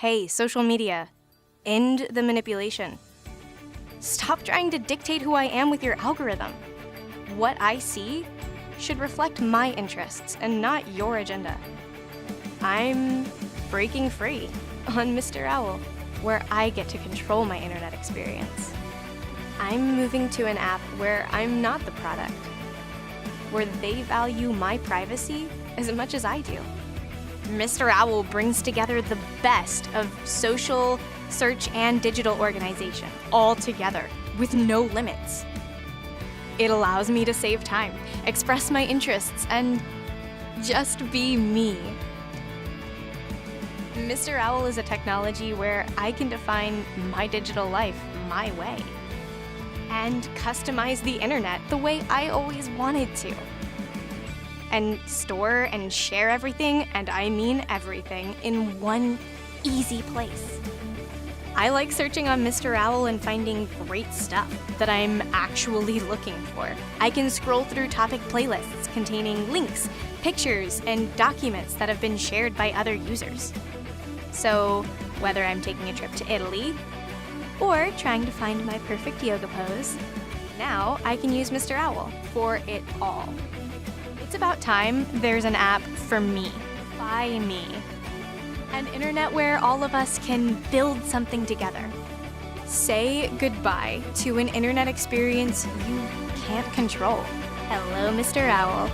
Hey, social media, end the manipulation. Stop trying to dictate who I am with your algorithm. What I see should reflect my interests and not your agenda. I'm breaking free on MrOwl, where I get to control my internet experience. I'm moving to an app where I'm not the product, where they value my privacy as much as I do. MrOwl brings together the best of social, search, and digital organization all together with no limits. It allows me to save time, express my interests, and just be me. MrOwl is a technology where I can define my digital life my way and customize the internet the way I always wanted to. And store and share everything, and I mean everything, in one easy place. I like searching on MrOwl and finding great stuff that I'm actually looking for. I can scroll through topic playlists containing links, pictures, and documents that have been shared by other users. So whether I'm taking a trip to Italy or trying to find my perfect yoga pose, now I can use MrOwl for it all. It's about time there's an app for me, by me. An internet where all of us can build something together. Say goodbye to an internet experience you can't control. Hello, MrOwl.